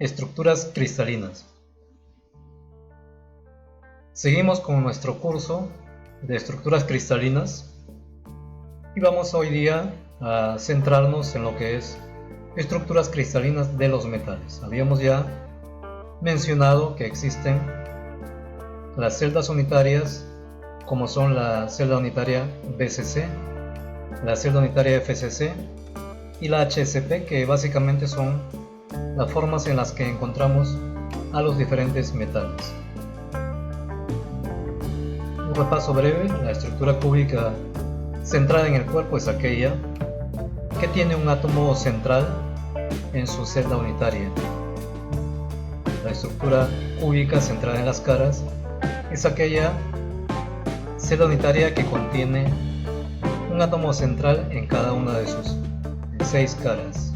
Estructuras cristalinas. Seguimos con nuestro curso de estructuras cristalinas y vamos hoy día a centrarnos en lo que es estructuras cristalinas de los metales. Habíamos ya mencionado que existen las celdas unitarias, como son la celda unitaria BCC, la celda unitaria FCC y la HSP, que básicamente son las formas en las que encontramos a los diferentes metales. Un repaso breve: la estructura cúbica centrada en el cuerpo es aquella que tiene un átomo central en su celda unitaria. La estructura cúbica centrada en las caras es aquella celda unitaria que contiene un átomo central en cada una de sus 6 caras.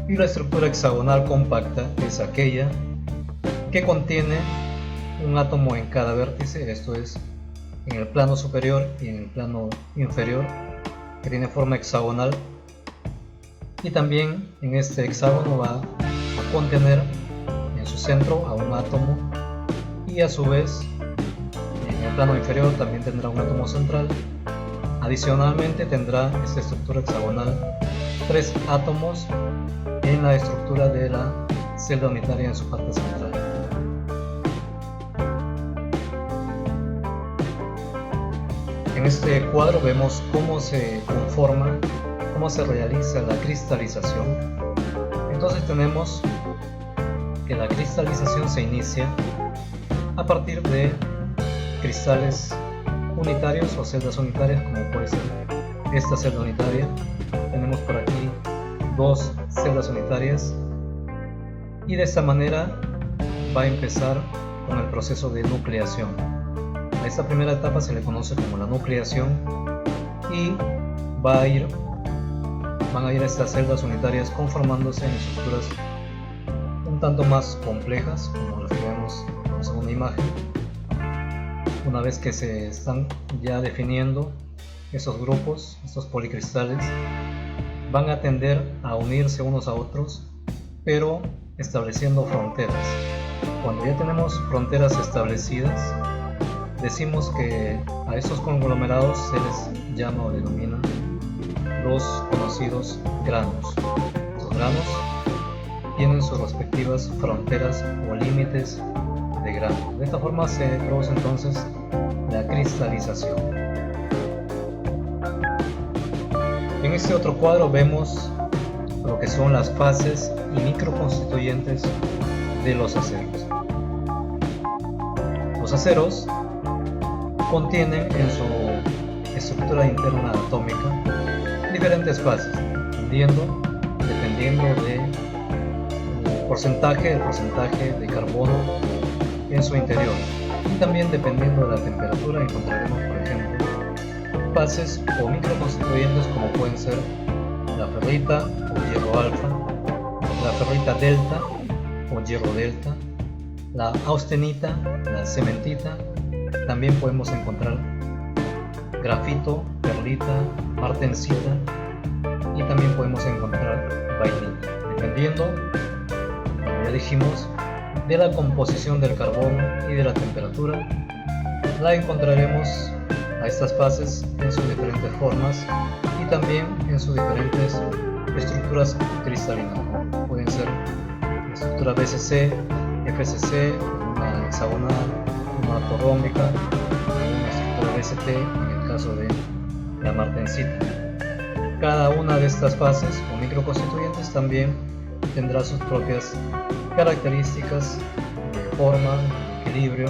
Y la estructura hexagonal compacta es aquella que contiene un átomo en cada vértice, esto es, en el plano superior y en el plano inferior, que tiene forma hexagonal, y también en este hexágono va a contener en su centro a un átomo, y a su vez en el plano inferior también tendrá un átomo central. Adicionalmente tendrá esta estructura hexagonal 3 átomos en la estructura de la celda unitaria en su parte central. En este cuadro vemos cómo se conforma, cómo se realiza la cristalización. Entonces tenemos que la cristalización se inicia a partir de cristales unitarios o celdas unitarias, como puede ser esta celda unitaria. Tenemos por aquí 2 celdas unitarias y de esta manera va a empezar con el proceso de nucleación. A esta primera etapa se le conoce como la nucleación y van a ir estas celdas unitarias conformándose en estructuras un tanto más complejas, como las que vemos en la segunda imagen. Una vez que se están ya definiendo esos grupos, estos policristales van a tender a unirse unos a otros, pero estableciendo fronteras. Cuando ya tenemos fronteras establecidas, decimos que a estos conglomerados se les llama o denomina los conocidos granos. Los granos tienen sus respectivas fronteras o límites de grano. De esta forma se produce entonces la cristalización. En este otro cuadro vemos lo que son las fases y microconstituyentes de los aceros. Los aceros contienen en su estructura interna atómica diferentes fases, dependiendo del porcentaje de carbono en su interior, y también dependiendo de la temperatura encontraremos, por ejemplo, fases o microconstituyentes como pueden ser la ferrita o hierro alfa, la ferrita delta o hierro delta, la austenita, la cementita. También podemos encontrar grafito, perlita, martensita, y también podemos encontrar vainilla. Dependiendo, como ya dijimos, de la composición del carbono y de la temperatura, la encontraremos a estas fases en sus diferentes formas y también en sus diferentes estructuras cristalinas, como pueden ser la estructura BCC, FCC, una hexagonal, una ortorrómbica, una estructura BCT en el caso de la martensita. Cada una de estas fases o microconstituyentes también tendrá sus propias características de forma, de equilibrio,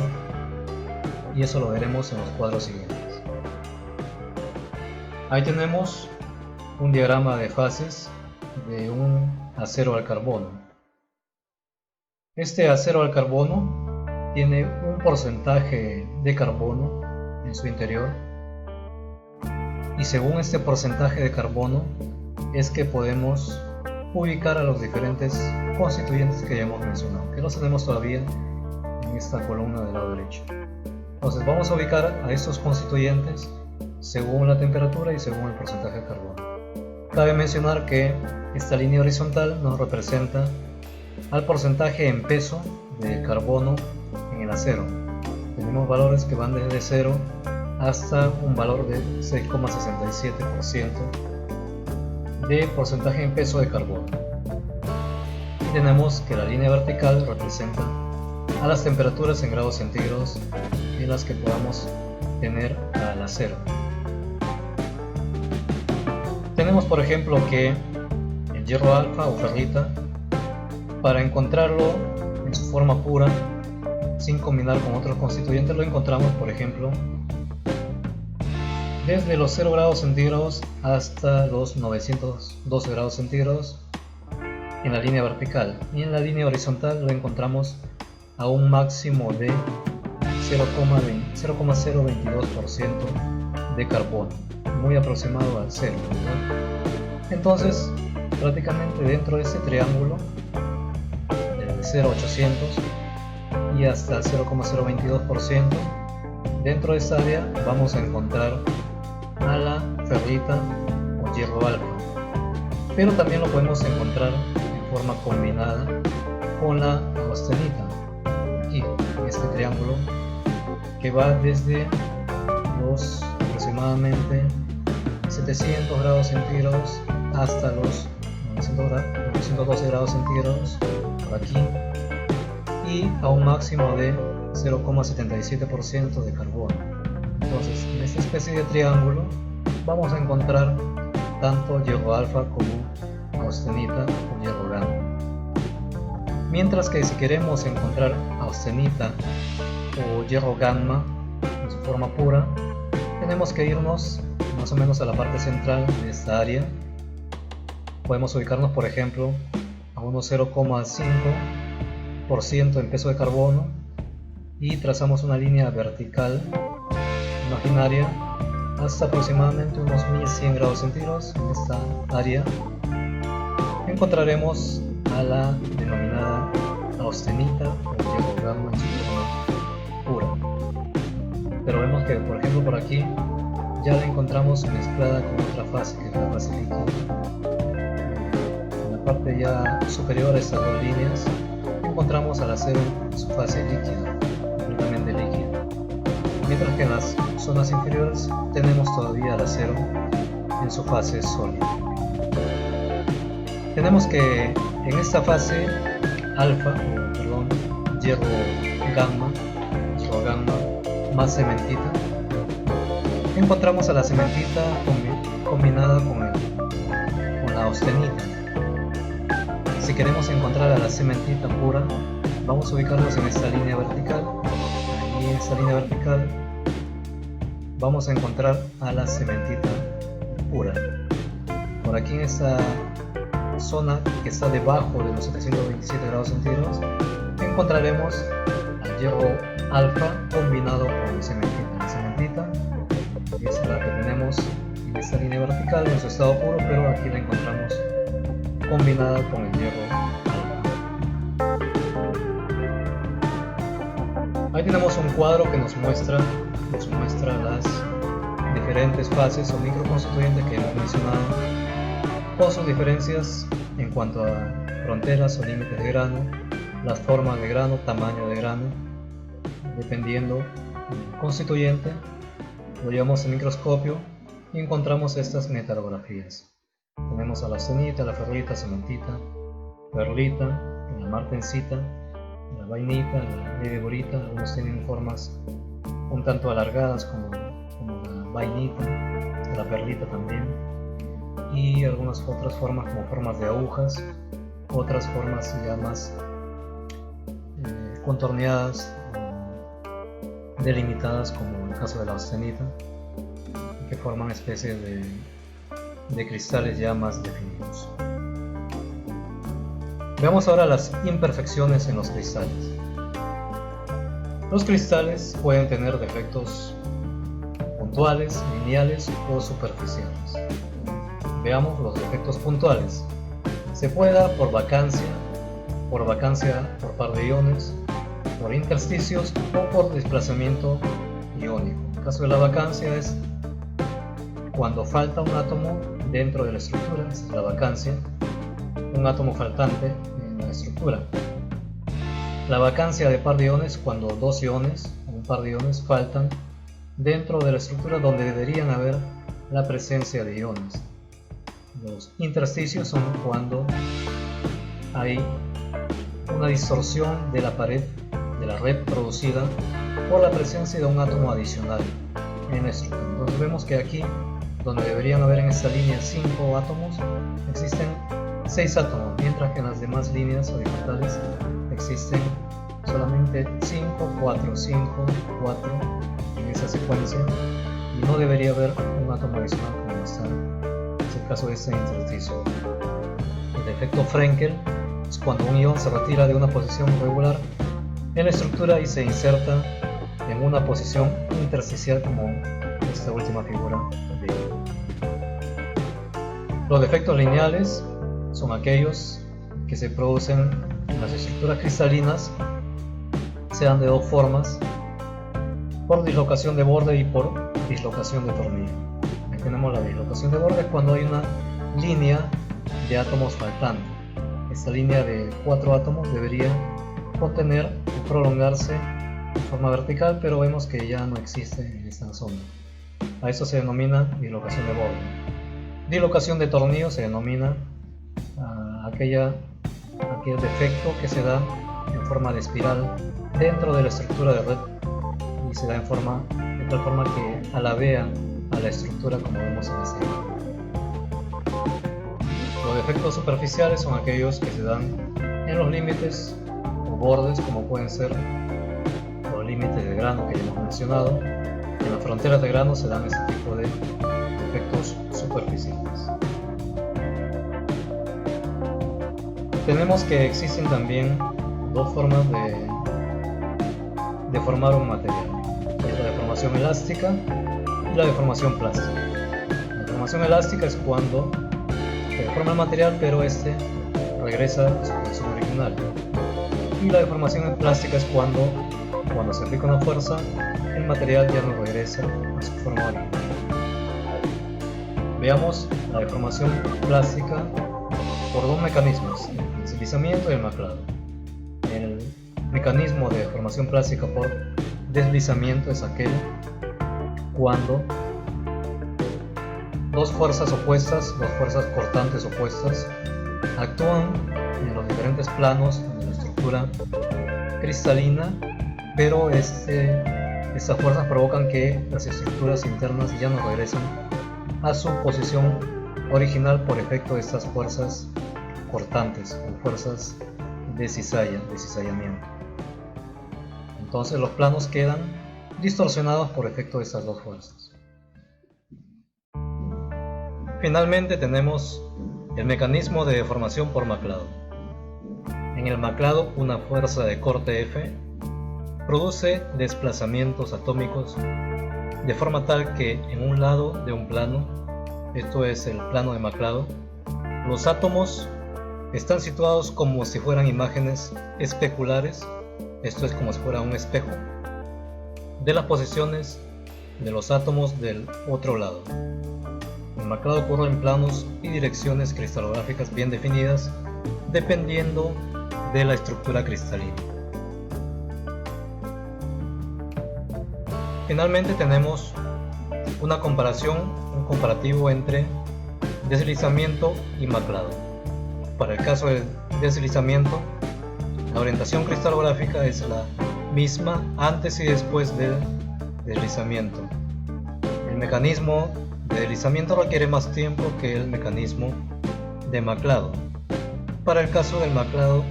y eso lo veremos en los cuadros siguientes. Ahí tenemos un diagrama de fases de un acero al carbono. Este acero al carbono tiene un porcentaje de carbono en su interior, y según este porcentaje de carbono es que podemos ubicar a los diferentes constituyentes que ya hemos mencionado, que los tenemos todavía en esta columna del lado derecho. Entonces vamos a ubicar a estos constituyentes según la temperatura y según el porcentaje de carbono. Cabe mencionar que esta línea horizontal nos representa al porcentaje en peso de carbono en el acero. Tenemos valores que van desde 0 hasta un valor de 6,67% de porcentaje en peso de carbono. Y tenemos que la línea vertical representa a las temperaturas en grados centígrados en las que podamos tener al acero. Tenemos por ejemplo que el hierro alfa o ferrita, para encontrarlo en su forma pura, sin combinar con otros constituyentes, lo encontramos por ejemplo desde los 0 grados centígrados hasta los 912 grados centígrados en la línea vertical, y en la línea horizontal lo encontramos a un máximo de 0,022% de carbono, muy aproximado al 0, ¿verdad? Entonces, prácticamente dentro de este triángulo, desde 0,800 y hasta 0,022%, dentro de esta área vamos a encontrar a la ferrita o hierro alfa, pero también lo podemos encontrar en forma combinada con la austenita, aquí en este triángulo, que va desde los aproximadamente 700 grados centígrados hasta los 912 grados centígrados por aquí, y a un máximo de 0,77% de carbono. Entonces, en esta especie de triángulo vamos a encontrar tanto hierro alfa como austenita o hierro gamma. Mientras que si queremos encontrar austenita o hierro gamma en su forma pura, tenemos que irnos más o menos a la parte central de esta área. Podemos ubicarnos por ejemplo a unos 0,5% en peso de carbono y trazamos una línea vertical imaginaria hasta aproximadamente unos 1100 grados centígrados. En esta área encontraremos a la denominada austenita o hierro gamma en su forma pura, pero vemos que por ejemplo por aquí ya la encontramos mezclada con otra fase, que es la fase líquida. En la parte ya superior a estas dos líneas encontramos al acero en su fase líquida, completamente líquida, mientras que en las zonas inferiores tenemos todavía al acero en su fase sólida. Tenemos que en esta fase alfa, hierro gamma más cementita, encontramos a la cementita combinada con la austenita. Si queremos encontrar a la cementita pura, vamos a ubicarnos en esta línea vertical. Ahí en esta línea vertical vamos a encontrar a la cementita pura. Por aquí en esta zona que está debajo de los 727 grados centígrados encontraremos al hierro alfa combinado con cementita. La cementita es la que tenemos en esta línea vertical en su estado puro, pero aquí la encontramos combinada con el hierro alfa. Ahí tenemos un cuadro que nos muestra las diferentes fases o microconstituyentes que hemos mencionado, con sus diferencias en cuanto a fronteras o límites de grano, las formas de grano, tamaño de grano, dependiendo del constituyente. Lo llevamos al microscopio y encontramos estas metalografías. Tenemos a la austenita, la ferrita, cementita, perlita, la martensita, la vainita, la ledeborita. Algunos tienen formas un tanto alargadas como la vainita, la perlita también, y algunas otras formas como formas de agujas, otras formas ya más contorneadas, delimitadas, como en el caso de la austenita, que forman especies de cristales ya más definidos. Veamos ahora las imperfecciones en los cristales. Los cristales pueden tener defectos puntuales, lineales o superficiales. Veamos los defectos puntuales. Se puede dar por vacancia por par de iones, por intersticios o por desplazamiento iónico. El caso de la vacancia es cuando falta un átomo dentro de la estructura, esa es la vacancia, un átomo faltante en la estructura. La vacancia de par de iones cuando dos iones o un par de iones faltan dentro de la estructura donde deberían haber la presencia de iones. Los intersticios son cuando hay una distorsión de la pared, de la red producida por la presencia de un átomo adicional en la estructura. Entonces vemos que aquí, donde deberían haber en esta línea 5 átomos, existen 6 átomos, mientras que en las demás líneas horizontales existen solamente 5, 4, 5, 4 en esa secuencia, y no debería haber un átomo adicional como está en el caso de este intersticio. El efecto Frenkel es cuando un ion se retira de una posición regular en la estructura y se inserta en una posición intersticial, como esta última figura de ion. Los defectos lineales son aquellos que se producen en las estructuras cristalinas, sean de dos formas, por dislocación de borde y por dislocación de tornillo. Aquí tenemos la dislocación de borde cuando hay una línea de átomos faltante. Esta línea de 4 átomos debería contener o prolongarse de forma vertical, pero vemos que ya no existe en esta zona. A eso se denomina dislocación de borde. Dislocación de tornillo se denomina aquel defecto que se da en forma de espiral dentro de la estructura de red y se da de tal forma que alabea a la estructura, como vemos en este ejemplo. Los defectos superficiales son aquellos que se dan en los límites o bordes, como pueden ser los límites de grano que ya hemos mencionado. En las fronteras de grano se dan este tipo de defectos superficiales. Tenemos que existen también dos formas de formar un material: la deformación elástica y la deformación plástica. La deformación elástica es cuando se deforma el material, pero este regresa a su posición original. Y la deformación plástica es cuando se aplica una fuerza, el material ya no regresa a su forma original. Veamos la deformación plástica por dos mecanismos: el deslizamiento y el maclado. El mecanismo de deformación plástica por deslizamiento es aquel cuando dos fuerzas opuestas, dos fuerzas cortantes opuestas, actúan en los diferentes planos de la estructura cristalina, pero estas fuerzas provocan que las estructuras internas ya no regresen a su posición original por efecto de estas fuerzas cortantes o fuerzas de cizallamiento. Entonces los planos quedan distorsionados por efecto de estas dos fuerzas. Finalmente tenemos el mecanismo de deformación por maclado. En el maclado, una fuerza de corte F produce desplazamientos atómicos de forma tal que en un lado de un plano, esto es el plano de maclado, los átomos están situados como si fueran imágenes especulares, esto es como si fuera un espejo, de las posiciones de los átomos del otro lado. El maclado ocurre en planos y direcciones cristalográficas bien definidas, dependiendo de la estructura cristalina. Finalmente tenemos una comparación, un comparativo entre deslizamiento y maclado. Para el caso del deslizamiento, la orientación cristalográfica es la misma antes y después del deslizamiento. El mecanismo de deslizamiento requiere más tiempo que el mecanismo de maclado. Para el caso del maclado,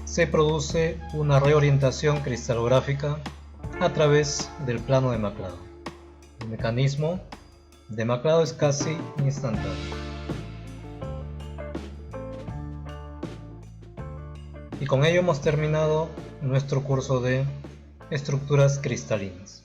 se produce una reorientación cristalográfica a través del plano de maclado. El mecanismo de maclado es casi instantáneo. Y con ello hemos terminado nuestro curso de estructuras cristalinas.